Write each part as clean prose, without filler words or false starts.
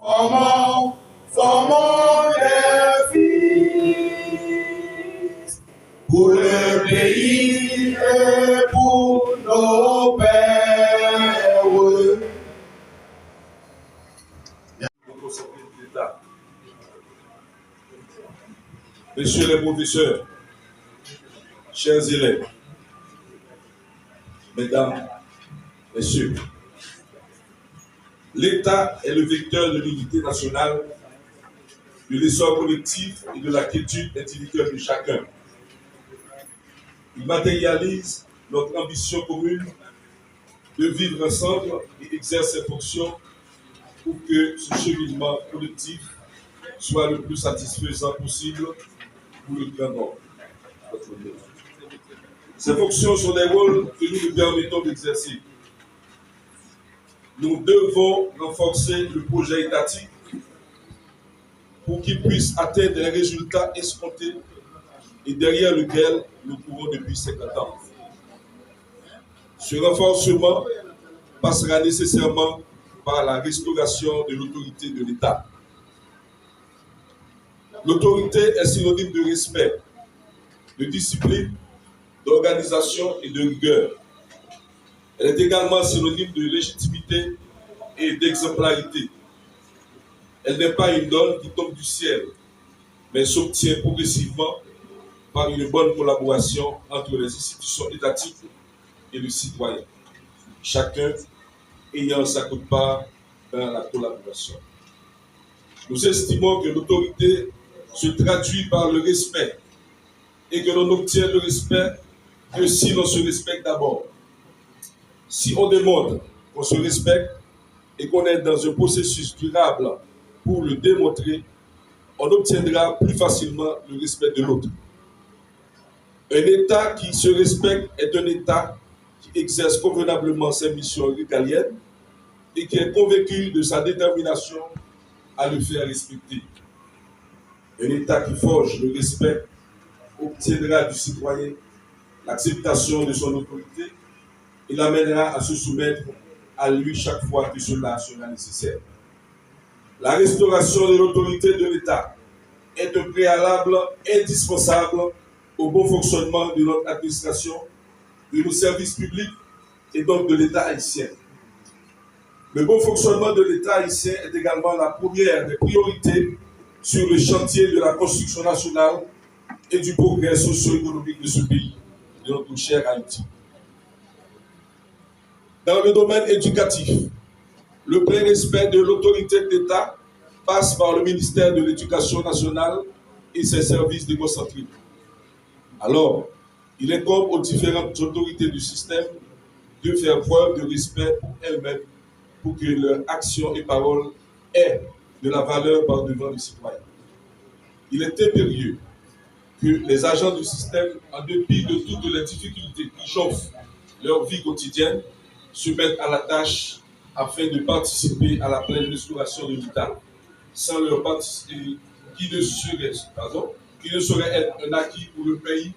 Comment formons des fils pour le pays et pour nos pères. Messieurs les professeurs, chers élèves, mesdames, messieurs, l'État est le vecteur de l'unité nationale, de l'essor collectif et de la quiétude individuelle de chacun. Il matérialise notre ambition commune de vivre ensemble et exerce ses fonctions pour que ce cheminement collectif soit le plus satisfaisant possible pour le grand nombre. Ces fonctions sont des rôles que nous nous permettons d'exercer. Nous devons renforcer le projet étatique pour qu'il puisse atteindre les résultats escomptés et derrière lequel nous courons depuis 50 ans. Ce renforcement passera nécessairement par la restauration de l'autorité de l'État. L'autorité est synonyme de respect, de discipline, d'organisation et de rigueur. Elle est également synonyme de légitimité et d'exemplarité. Elle n'est pas une donne qui tombe du ciel, mais s'obtient progressivement par une bonne collaboration entre les institutions étatiques et le citoyen, chacun ayant sa quote-part dans la collaboration. Nous estimons que l'autorité se traduit par le respect et que l'on obtient le respect que si l'on se respecte d'abord. Si on démontre qu'on se respecte et qu'on est dans un processus durable pour le démontrer, on obtiendra plus facilement le respect de l'autre. Un État qui se respecte est un État qui exerce convenablement ses missions régaliennes et qui est convaincu de sa détermination à le faire respecter. Un État qui forge le respect obtiendra du citoyen l'acceptation de son autorité et l'amènera à se soumettre à lui chaque fois que cela sera nécessaire. La restauration de l'autorité de l'État est un préalable indispensable au bon fonctionnement de notre administration, de nos services publics et donc de l'État haïtien. Le bon fonctionnement de l'État haïtien est également la première des priorités sur le chantier de la construction nationale et du progrès socio-économique de ce pays, de notre cher Haïti. Dans le domaine éducatif, le plein respect de l'autorité de l'État passe par le ministère de l'Éducation nationale et ses services déconcentrés. Alors, il incombe aux différentes autorités du système de faire preuve de respect pour elles-mêmes pour que leur action et parole aient de la valeur par devant les citoyens. Il est impérieux que les agents du système, en dépit de toutes les difficultés qui chauffent leur vie quotidienne, se mettent à la tâche afin de participer à la pleine restauration de l'État, sans leur participer, qui ne saurait être un acquis pour le pays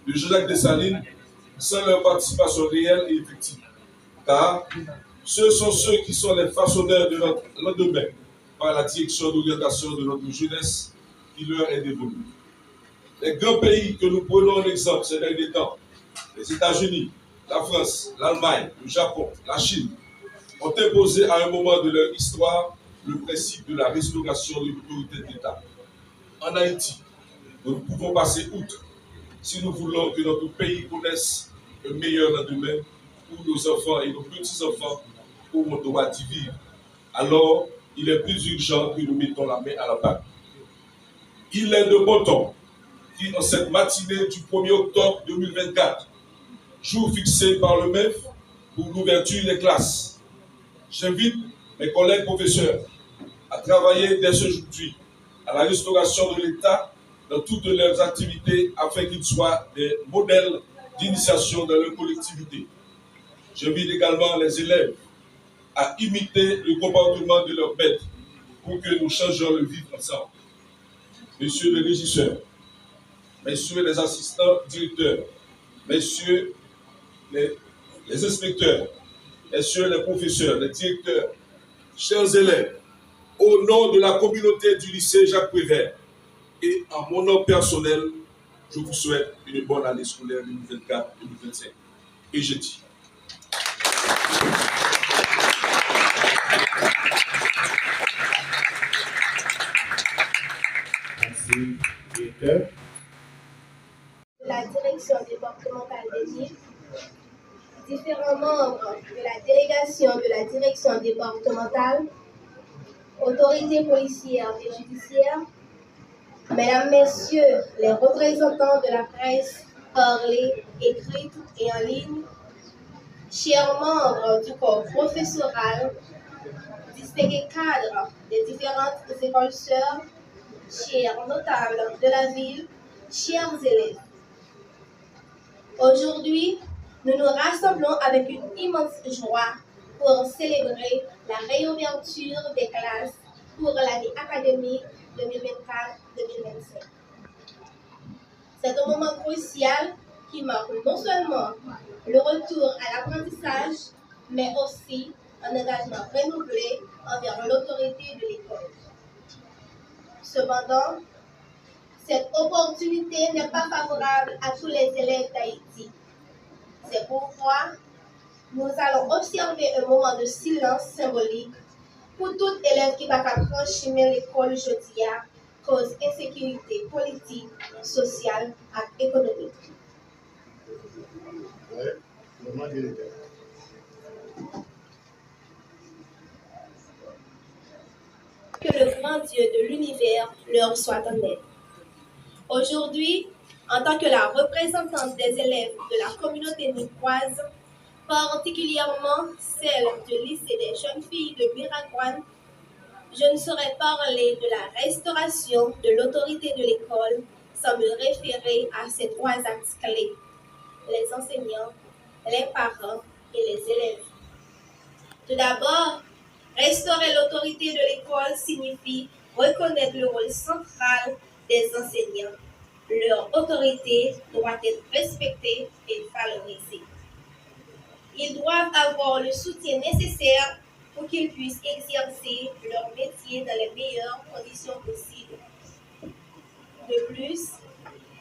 de Jacques Dessalines, sans leur participation réelle et effective. Car ce sont ceux qui sont les façonneurs de notre lendemain par la direction d'orientation de notre jeunesse qui leur est dévolue. Les grands pays que nous prenons en exemple ces derniers temps, les États-Unis, la France, l'Allemagne, le Japon, la Chine, ont imposé à un moment de leur histoire le principe de la restauration de l'autorité de l'État. En Haïti, nous ne pouvons passer outre si nous voulons que notre pays connaisse un meilleur lendemain où nos enfants et nos petits-enfants auront droit d'y vivre. Alors, il est plus urgent que nous mettons la main à la pâte. Il est de bon ton qui, en cette matinée du 1er octobre 2024, jour fixé par le MEF pour l'ouverture des classes, j'invite mes collègues professeurs à travailler dès aujourd'hui à la restauration de l'État dans toutes leurs activités afin qu'ils soient des modèles d'initiation dans leur collectivité. J'invite également les élèves à imiter le comportement de leur maître pour que nous changions le vivre ensemble. Messieurs les régisseurs, messieurs les assistants directeurs, messieurs les inspecteurs, messieurs les professeurs, les directeurs, chers élèves, au nom de la communauté du lycée Jacques Prévert et en mon nom personnel, je vous souhaite une bonne année scolaire 2024-2025. Et je dis. Merci, directeur. La direction départementale des NIF, différents membres de la délégation de la direction départementale, autorités policières et judiciaires, mesdames, messieurs les représentants de la presse parlée, écrite et en ligne, chers membres du corps professoral, distingués cadres des différentes écoles sœurs, chers notables de la ville, chers élèves. Aujourd'hui, nous nous rassemblons avec une immense joie pour célébrer la réouverture des classes pour l'année académique 2024-2025. C'est un moment crucial qui marque non seulement le retour à l'apprentissage, mais aussi un engagement renouvelé envers l'autorité de l'école. Cependant, cette opportunité n'est pas favorable à tous les élèves d'Haïti. C'est pourquoi nous allons observer un moment de silence symbolique pour tout élève qui va franchir l'école aujourd'hui à cause d'insécurité politique, sociale et économique. Que le grand Dieu de l'univers leur soit en aide. Aujourd'hui, en tant que la représentante des élèves de la communauté niçoise, particulièrement celle du lycée des jeunes filles de Miragouane, je ne saurais parler de la restauration de l'autorité de l'école sans me référer à ces trois axes clés: les enseignants, les parents et les élèves. Tout d'abord, restaurer l'autorité de l'école signifie reconnaître le rôle central des enseignants. Leur autorité doit être respectée et valorisée. Ils doivent avoir le soutien nécessaire pour qu'ils puissent exercer leur métier dans les meilleures conditions possibles. De plus,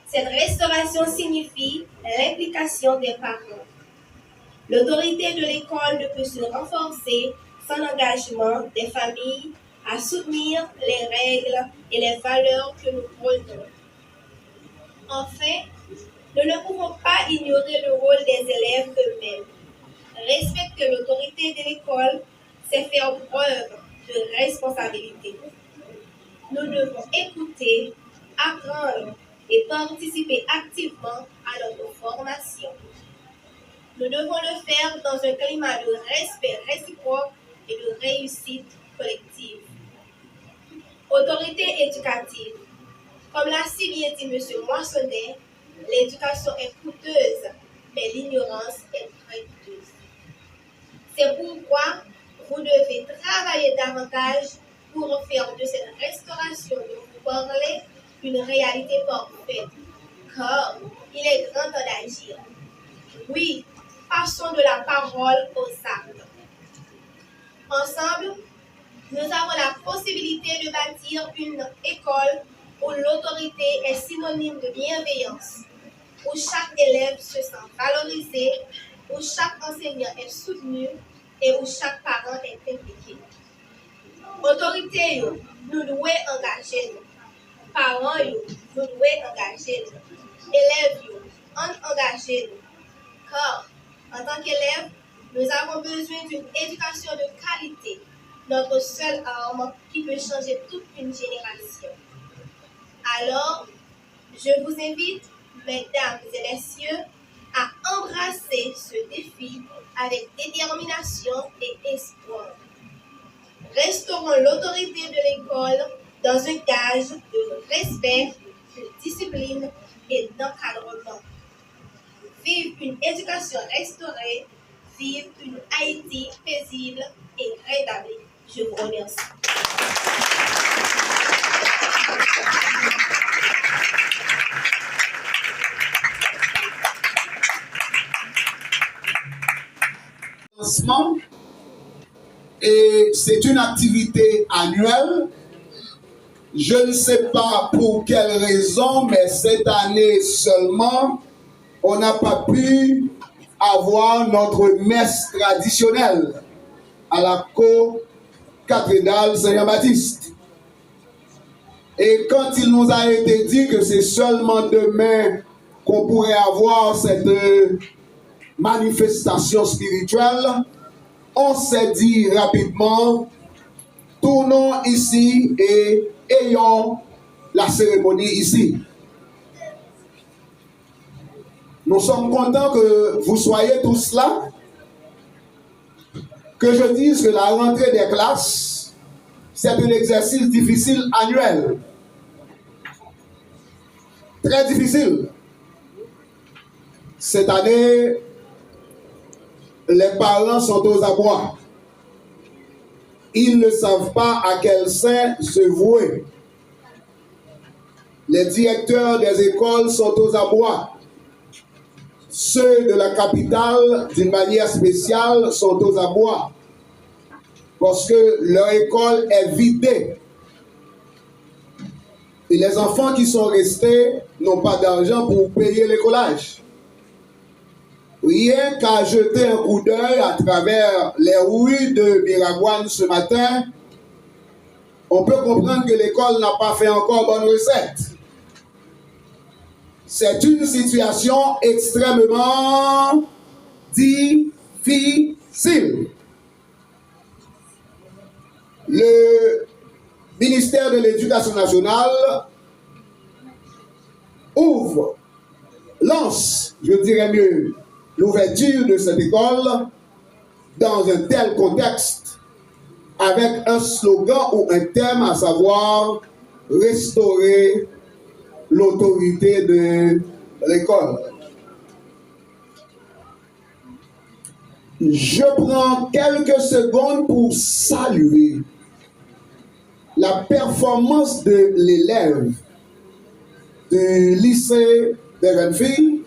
cette restauration signifie l'implication des parents. L'autorité de l'école ne peut se renforcer sans l'engagement des familles à soutenir les règles et les valeurs que nous prônons. Enfin, nous ne pouvons pas ignorer le rôle des élèves eux-mêmes. Respecter l'autorité de l'école, c'est faire preuve de responsabilité. Nous devons écouter, apprendre et participer activement à notre formation. Nous devons le faire dans un climat de respect réciproque et de réussite collective. Autorité éducative. Comme l'a si bien dit M. Moissonnet, l'éducation est coûteuse, mais l'ignorance est très coûteuse. C'est pourquoi vous devez travailler davantage pour faire de cette restauration dont vous parlez une réalité parfaite, car il est grand temps d'agir. Oui, passons de la parole aux actes. Ensemble, nous avons la possibilité de bâtir une école où l'autorité est synonyme de bienveillance, où chaque élève se sent valorisé, où chaque enseignant est soutenu et où chaque parent est impliqué. Autorité, nous devons engager nous. Parents, nous devons engager nous. Élèves, engager nous. Car, en tant qu'élèves, nous avons besoin d'une éducation de qualité, notre seule arme qui peut changer toute une génération. Alors, je vous invite, mesdames et messieurs, à embrasser ce défi avec détermination et espoir. Restaurons l'autorité de l'école dans un gage de respect, de discipline et d'encadrement. Vive une éducation restaurée, vive une Haïti paisible et rétablie. Je vous remercie. et c'est une activité annuelle. Je ne sais pas pour quelle raison, mais cette année seulement, on n'a pas pu avoir notre messe traditionnelle à la co-cathédrale Saint-Jean-Baptiste. Et quand il nous a été dit que c'est seulement demain qu'on pourrait avoir cette manifestation spirituelle, on s'est dit rapidement, tournons ici et ayons la cérémonie ici. Nous sommes contents que vous soyez tous là. Que je dise que la rentrée des classes, c'est un exercice difficile annuel. Très difficile. Cette année, les parents sont aux abois. Ils ne savent pas à quel saint se vouer. Les directeurs des écoles sont aux abois. Ceux de la capitale, d'une manière spéciale, sont aux abois. Parce que leur école est vidée. Et les enfants qui sont restés n'ont pas d'argent pour payer l'écolage. Rien qu'à jeter un coup d'œil à travers les rues de Biragouane ce matin, on peut comprendre que l'école n'a pas fait encore bonne recette. C'est une situation extrêmement difficile. Le ministère de l'Éducation nationale lance, je dirais mieux, l'ouverture de cette école dans un tel contexte avec un slogan ou un thème, à savoir restaurer l'autorité de l'école. Je prends quelques secondes pour saluer la performance de l'élève du lycée des jeunes filles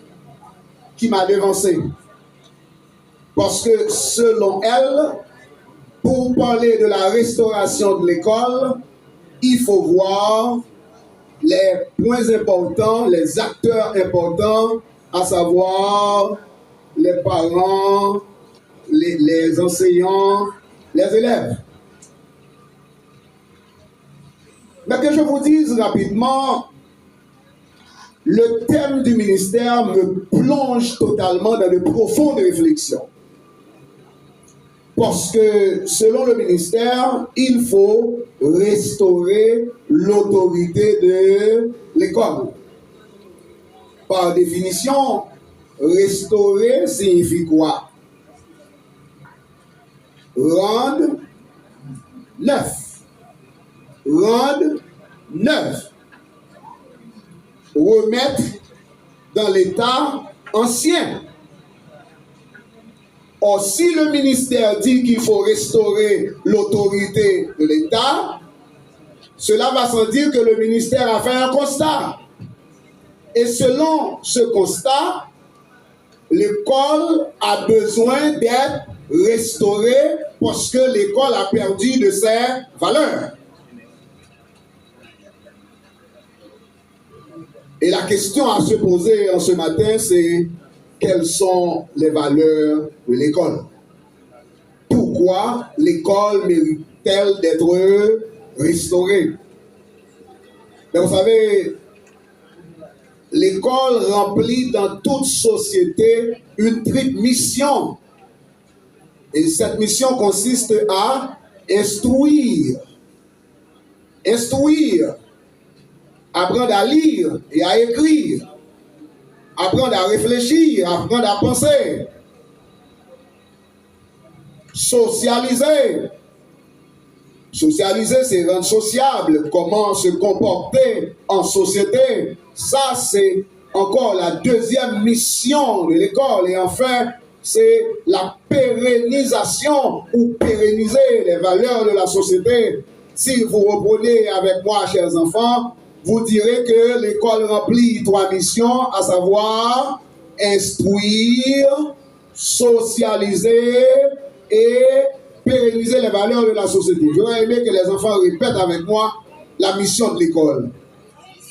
qui m'a devancé. Parce que selon elle, pour parler de la restauration de l'école, il faut voir les points importants, les acteurs importants, à savoir les parents, les enseignants, les élèves. Mais que je vous dise rapidement, le thème du ministère me plonge totalement dans de profondes réflexions. Parce que, selon le ministère, il faut restaurer l'autorité de l'école. Par définition, restaurer signifie quoi? Rendre neuf. Rendre neuf. Remettre dans l'état ancien. Or, si le ministère dit qu'il faut restaurer l'autorité de l'État, cela va sans dire que le ministère a fait un constat. Et selon ce constat, l'école a besoin d'être restaurée parce que l'école a perdu de ses valeurs. Et la question à se poser en ce matin, c'est quelles sont les valeurs de l'école? Pourquoi l'école mérite-t-elle d'être restaurée? Mais vous savez, l'école remplit dans toute société une triple mission. Et cette mission consiste à instruire. Instruire. Apprendre à lire et à écrire. Apprendre à réfléchir, apprendre à penser. Socialiser. Socialiser, c'est rendre sociable. Comment se comporter en société. Ça, c'est encore la deuxième mission de l'école. Et enfin, c'est la pérennisation ou pérenniser les valeurs de la société. Si vous reprenez avec moi, chers enfants, vous direz que l'école remplit trois missions, à savoir instruire, socialiser et pérenniser les valeurs de la société. J'aurais aimé que les enfants répètent avec moi la mission de l'école.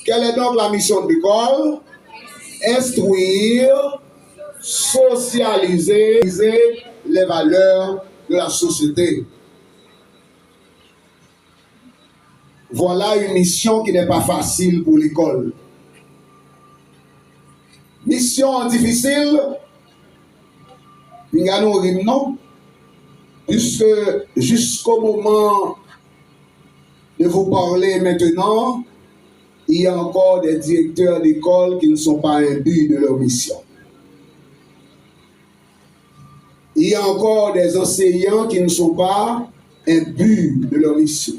Quelle est donc la mission de l'école? Instruire, socialiser les valeurs de la société. Voilà une mission qui n'est pas facile pour l'école. Mission difficile, non, puisque jusqu'au moment de vous parler maintenant, il y a encore des directeurs d'école qui ne sont pas imbus de leur mission. Il y a encore des enseignants qui ne sont pas imbus de leur mission.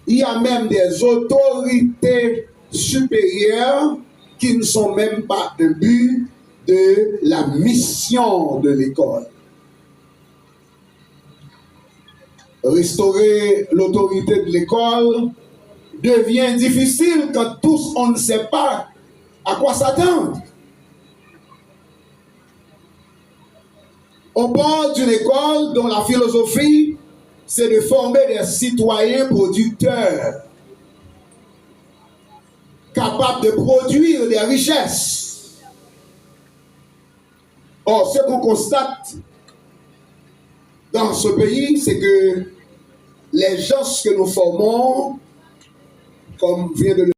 Il y a même des autorités supérieures qui ne sont même pas imbus de la mission de l'école. Restaurer l'autorité de l'école devient difficile quand tous on ne sait pas à quoi s'attendre. On parle d'une école dont la philosophie, c'est de former des citoyens producteurs, capables de produire des richesses. Or, ce qu'on constate dans ce pays, c'est que les gens que nous formons, comme vient de le